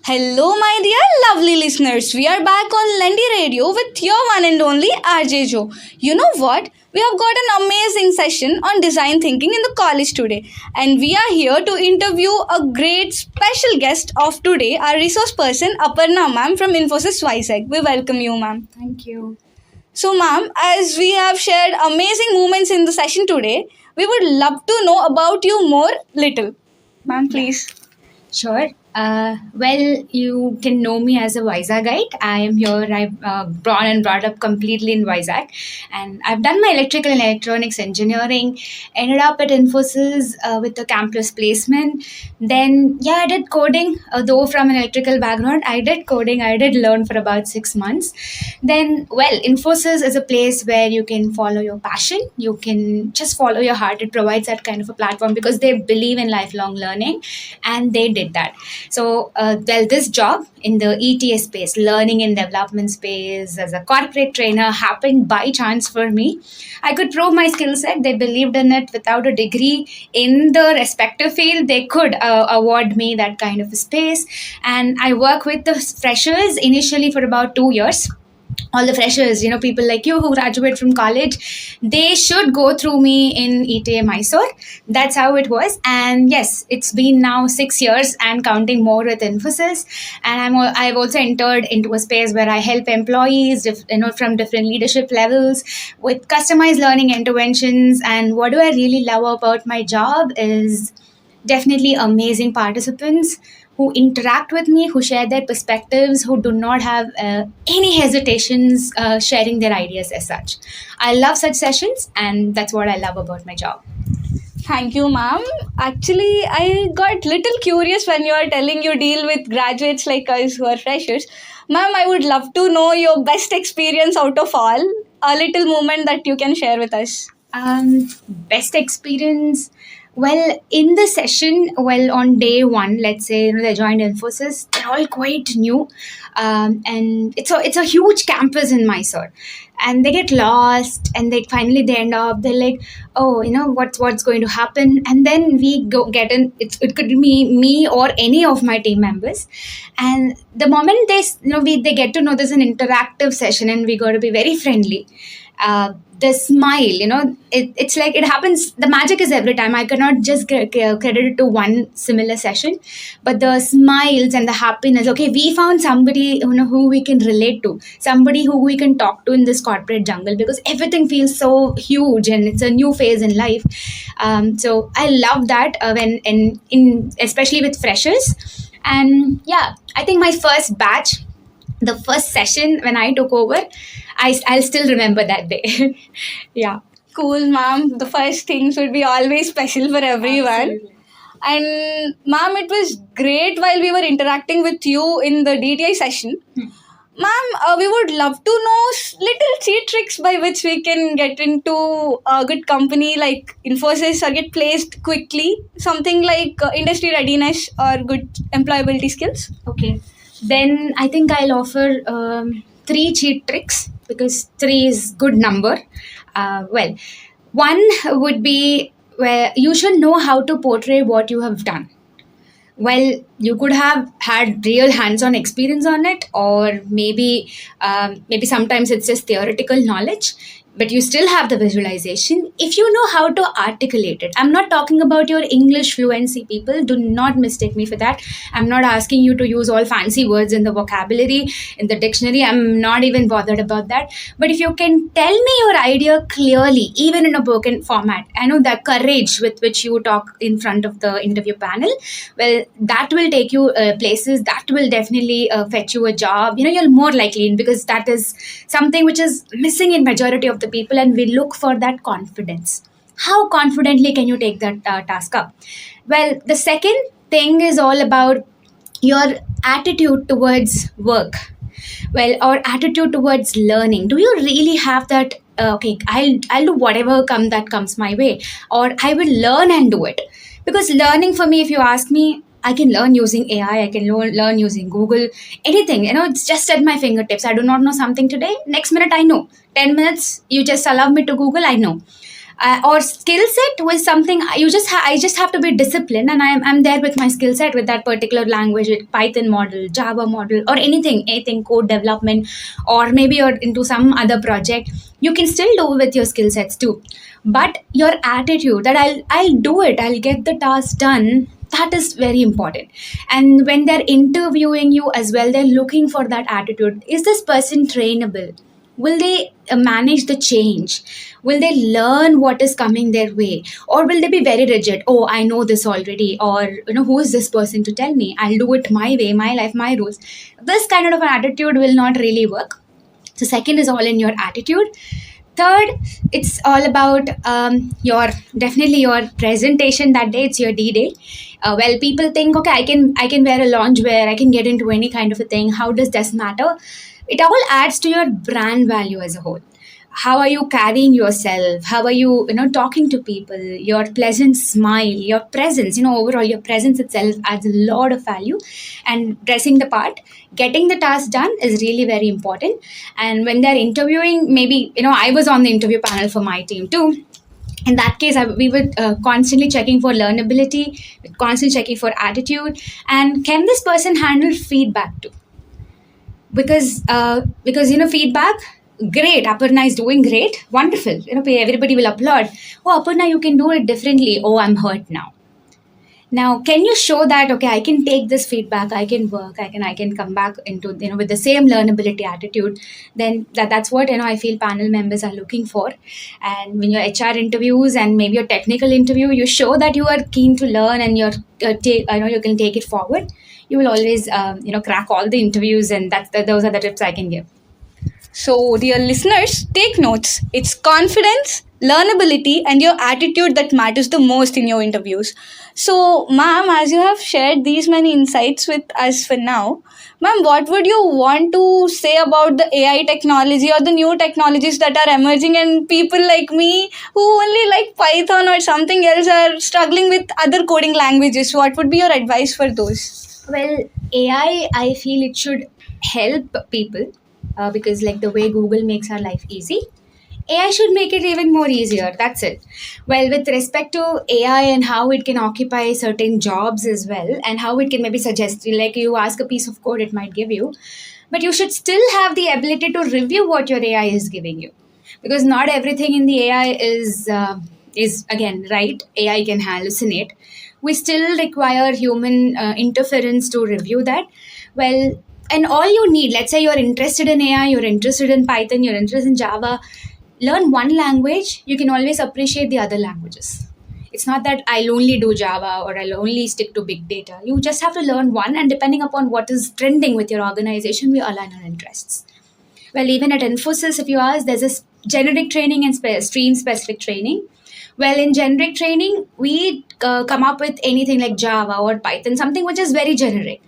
Hello, my dear lovely listeners. We are back on Lendi Radio with your one and only RJ Joe. You know what? We have got an amazing session on design thinking in the college today, and we are here to interview a great special guest of today, our resource person Aparna ma'am from Infosys Vizag. We welcome you, ma'am. Thank you. So, ma'am, as we have shared amazing moments in the session today, we would love to know about you more little. Ma'am, please. Sure. Well, you can know me as a Vizagite. I am here. I'm born and brought up completely in Vizag, and I've done my electrical and electronics engineering. Ended up at Infosys with a campus placement. Then, yeah, I did coding. Though from an electrical background, I did coding. I did learn for about 6 months. Then, well, Infosys is a place where you can follow your passion. You can just follow your heart. It provides that kind of a platform because they believe in lifelong learning, and they did that. So, well, this job in the ETA space, learning and development space, as a corporate trainer, happened by chance for me. I could prove my skill set. They believed in it. Without a degree in the respective field, they could award me that kind of a space. And I work with the freshers initially for about 2 years. All the freshers, people like you who graduate from college, they should go through me in ETA Mysore. That's how it was. And yes, it's been now 6 years and counting more with Infosys. And I've also entered into a space where I help employees, from different leadership levels with customized learning interventions. And what do I really love about my job is definitely amazing participants who interact with me, who share their perspectives, who do not have any hesitations sharing their ideas as such. I love such sessions, and that's what I love about my job. Thank you, ma'am. Actually, I got little curious when you are telling you deal with graduates like us who are freshers. Ma'am, I would love to know your best experience out of all. A little moment that you can share with us. Best experience. Well, in the session, on day one, let's say they joined Infosys, they're all quite new, and it's a huge campus in Mysore, and they get lost, and they end up they're like, oh, what's going to happen, and then we go get in. It could be me or any of my team members, and the moment they get to know there's an interactive session, and we got to be very friendly. The smile, it's like it happens. The magic is every time. I cannot just credit it to one similar session, but the smiles and the happiness. Okay, we found somebody who we can relate to, somebody who we can talk to in this corporate jungle because everything feels so huge and it's a new phase in life. So I love that when in especially with freshers, and yeah, I think my first batch, the first session when I took over, I'll still remember that day. Yeah. Cool, ma'am. The first things would be always special for everyone. Absolutely. And ma'am, it was great while we were interacting with you in the DTI session. Ma'am, we would love to know little cheat tricks by which we can get into a good company like Infosys or get placed quickly. Something like industry readiness or good employability skills. Okay. Then I think I'll offer 3 cheat tricks because 3 is good number. Well, one would be where you should know how to portray what you have done. Well, you could have had real hands-on experience on it, or maybe sometimes it's just theoretical knowledge, but you still have the visualization. If you know how to articulate it, I'm not talking about your English fluency, people. Do not mistake me for that. I'm not asking you to use all fancy words in the vocabulary, in the dictionary. I'm not even bothered about that. But if you can tell me your idea clearly, even in a broken format, I know that courage with which you talk in front of the interview panel, well, that will take you places. That will definitely fetch you a job. You're more likely in, because that is something which is missing in majority of the people, and we look for that confidence. How confidently can you take that task up? Well, the second thing is all about your attitude towards work, well, or attitude towards learning. Do you really have that? Okay, I'll do whatever comes my way, or I will learn and do it. Because learning for me, if you ask me, I can learn using AI, I can learn using Google, anything. It's just at my fingertips. I do not know something today. Next minute, I know. 10 minutes, you just allow me to Google, I know. or skill set was something I just have to be disciplined, and I'm there with my skill set with that particular language, with Python model, Java model, or anything code development, or maybe you're into some other project. You can still do with your skill sets too, but your attitude that I'll do it, I'll get the task done, that is very important. And when they're interviewing you as well, they're looking for that attitude. Is this person trainable? Will they manage the change? Will they learn what is coming their way? Or will they be very rigid? Oh, I know this already. Or, who is this person to tell me? I'll do it my way, my life, my rules. This kind of an attitude will not really work. So, second is all in your attitude. Third, it's all about your presentation that day. It's your D-Day. Well, people think, okay, I can wear a loungewear, I can get into any kind of a thing. How does this matter? It all adds to your brand value as a whole. How are you carrying yourself? How are you, talking to people? Your pleasant smile, your presence, overall your presence itself adds a lot of value. And dressing the part, getting the task done is really very important. And when they're interviewing, maybe, I was on the interview panel for my team too. In that case, we were constantly checking for learnability, constantly checking for attitude, and can this person handle feedback too? Because feedback, great, Aparna is doing great, wonderful, everybody will applaud. Oh, Aparna, you can do it differently. Oh, I'm hurt now, can you show that, okay, I can take this feedback, I can work, I can come back into, with the same learnability attitude? Then that's what, I feel panel members are looking for. And when your HR interviews and maybe your technical interview, you show that you are keen to learn, and you can take it forward. You will always, crack all the interviews, and those are the tips I can give. So, dear listeners, take notes. It's confidence, learnability, and your attitude that matters the most in your interviews. So, ma'am, as you have shared these many insights with us for now, ma'am, what would you want to say about the AI technology or the new technologies that are emerging, and people like me who only like Python or something else are struggling with other coding languages? What would be your advice for those? Well, AI, I feel it should help people, because, like the way Google makes our life easy, AI should make it even more easier. That's it. Well, with respect to AI and how it can occupy certain jobs as well, and how it can maybe suggest, like you ask a piece of code, it might give you, but you should still have the ability to review what your AI is giving you, because not everything in the AI is again right. AI can hallucinate. We still require human interference to review that. Well, and all you need, let's say you're interested in AI, you're interested in Python, you're interested in Java, learn one language, you can always appreciate the other languages. It's not that I'll only do Java or I'll only stick to big data. You just have to learn one, and depending upon what is trending with your organization, we align our interests. Well, even at Infosys, if you ask, there's a generic training and stream specific training. Well, in generic training, we come up with anything like Java or Python, something which is very generic.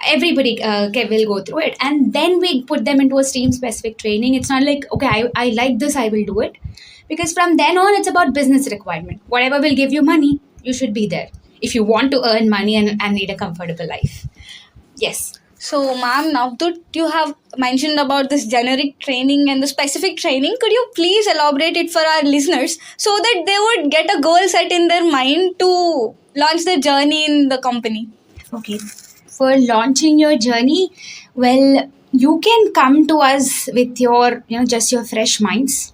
Everybody will go through it. And then we put them into a stream specific training. It's not like, okay, I like this, I will do it. Because from then on, it's about business requirement. Whatever will give you money, you should be there if you want to earn money and lead a comfortable life. Yes. So, ma'am, now that you have mentioned about this generic training and the specific training, could you please elaborate it for our listeners so that they would get a goal set in their mind to launch their journey in the company? Okay. For launching your journey, well, you can come to us with your, just your fresh minds.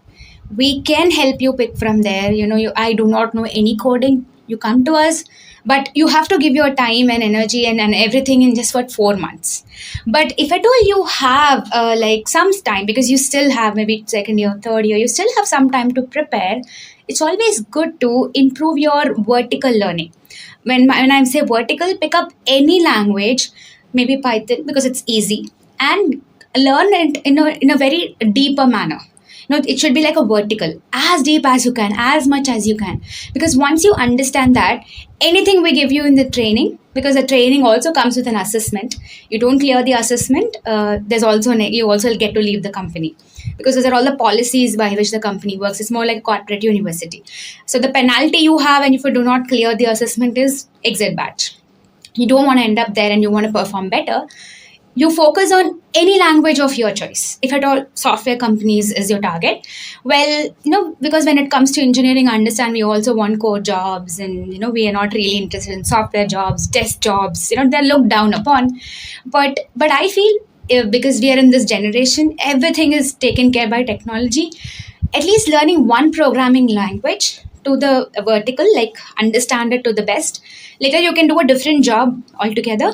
We can help you pick from there. I do not know any coding. You come to us, but you have to give your time and energy and everything in just what 4 months. But if at all you have like some time, because you still have maybe second year, third year, you still have some time to prepare, it's always good to improve your vertical learning. When I say vertical, pick up any language, maybe Python, because it's easy, and learn it in a very deeper manner. It should be like a vertical, as deep as you can, as much as you can. Because once you understand that, anything we give you in the training, because the training also comes with an assessment. You don't clear the assessment, you also get to leave the company. Because those are all the policies by which the company works. It's more like a corporate university. So the penalty you have, and if you do not clear the assessment, is exit batch. You don't want to end up there, and you want to perform better. you focus on any language of your choice. If at all software companies is your target, well, because when it comes to engineering, I understand we also want core jobs, and we are not really interested in software jobs, desk jobs. They're looked down upon. But I feel, because we are in this generation, everything is taken care by technology. At least learning one programming language to the vertical, like understand it to the best. Later, you can do a different job altogether,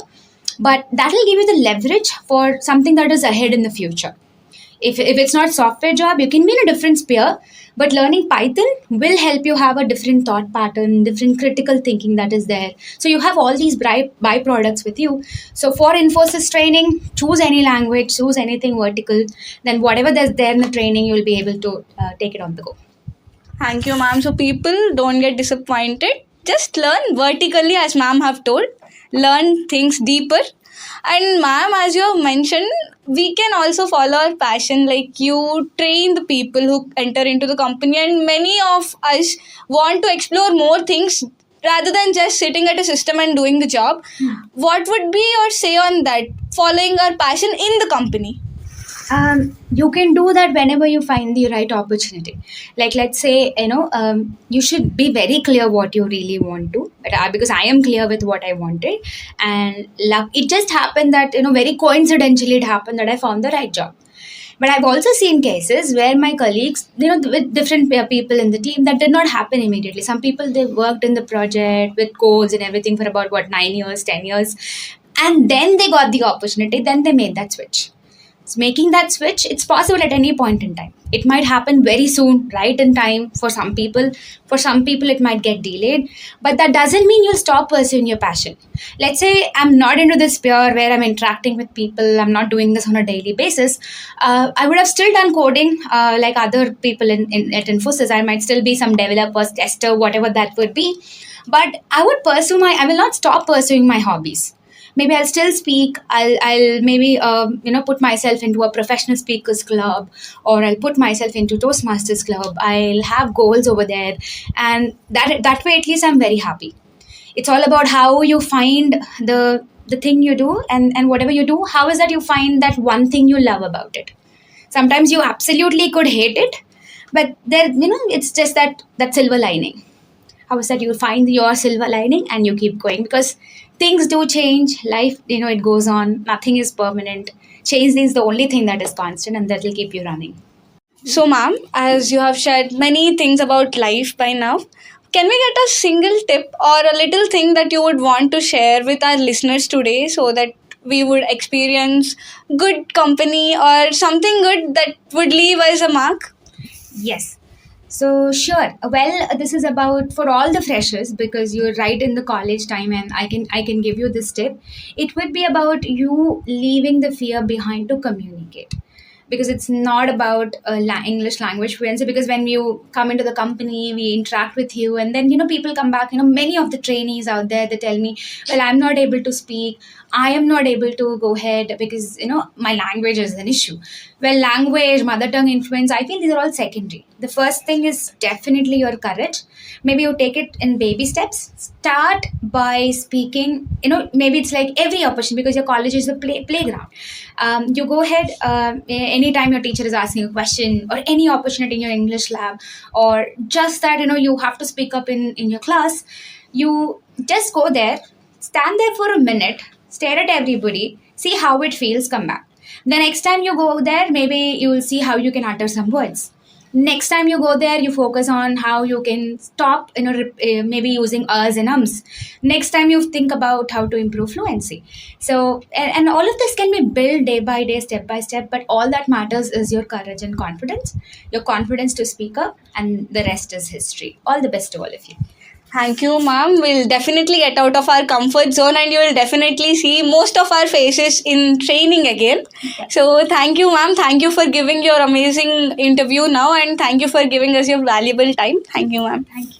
but that will give you the leverage for something that is ahead in the future. If it's not software job, you can be in a different sphere, but learning Python will help you have a different thought pattern, different critical thinking that is there. So you have all these byproducts with you. So for Infosys training, choose any language, choose anything vertical, then whatever there's there in the training, you'll be able to take it on the go. Thank you, ma'am. So people don't get disappointed. Just learn vertically, as ma'am have told. Learn things deeper. And ma'am, as you have mentioned, we can also follow our passion. Like you train the people who enter into the company, and many of us want to explore more things rather than just sitting at a system and doing the job. What would be your say on that? Following our passion in the company. You can do that whenever you find the right opportunity. Like, let's say, you should be very clear what you really want to. But because I am clear with what I wanted, and it just happened that, very coincidentally, it happened that I found the right job. But I've also seen cases where my colleagues, with different people in the team, that did not happen immediately. Some people, they worked in the project with codes and everything for about 9 years, 10 years, and then they got the opportunity. Then they made that switch. So making that switch, it's possible at any point in time. It might happen very soon, right in time for some people. For some people, it might get delayed. But that doesn't mean you'll stop pursuing your passion. Let's say I'm not into this sphere where I'm interacting with people. I'm not doing this on a daily basis. I would have still done coding like other people at Infosys. I might still be some developer, tester, whatever that would be. But I will not stop pursuing my hobbies. Maybe I'll still speak. I'll maybe put myself into a professional speakers club, or I'll put myself into Toastmasters club. I'll have goals over there, and that way at least I'm very happy. It's all about how you find the thing you do, and whatever you do, how is that you find that one thing you love about it. Sometimes you absolutely could hate it, but there, it's just that silver lining. How is that you find your silver lining and you keep going, because things do change. Life, it goes on. Nothing is permanent. Change is the only thing that is constant, and that will keep you running. So, ma'am, as you have shared many things about life by now, can we get a single tip or a little thing that you would want to share with our listeners today, so that we would experience good company or something good that would leave us a mark? Yes. So sure. Well, this is about for all the freshers, because you're right in the college time, and I can give you this tip. It would be about you leaving the fear behind to communicate, because it's not about English language fluency. Because when you come into the company, we interact with you, and then people come back. Many of the trainees out there, they tell me, well, I'm not able to speak. I am not able to go ahead because my language is an issue. Well, language, mother tongue influence, I feel these are all secondary. The first thing is definitely your courage. Maybe you take it in baby steps. Start by speaking. Maybe it's like every opportunity, because your college is a playground. You go ahead anytime your teacher is asking a question, or any opportunity in your English lab, or just that you have to speak up in your class. You just go there, stand there for a minute, stare at everybody, see how it feels, come back. The next time you go there, maybe you will see how you can utter some words. Next time you go there, you focus on how you can stop, maybe using uhs and ums. Next time you think about how to improve fluency. So, and all of this can be built day by day, step by step, but all that matters is your courage and confidence, your confidence to speak up, and the rest is history. All the best to all of you. Thank you, ma'am. We'll definitely get out of our comfort zone, and you will definitely see most of our faces in training again. So, thank you, ma'am. Thank you for giving your amazing interview now, and thank you for giving us your valuable time. Thank you, ma'am. Thank you.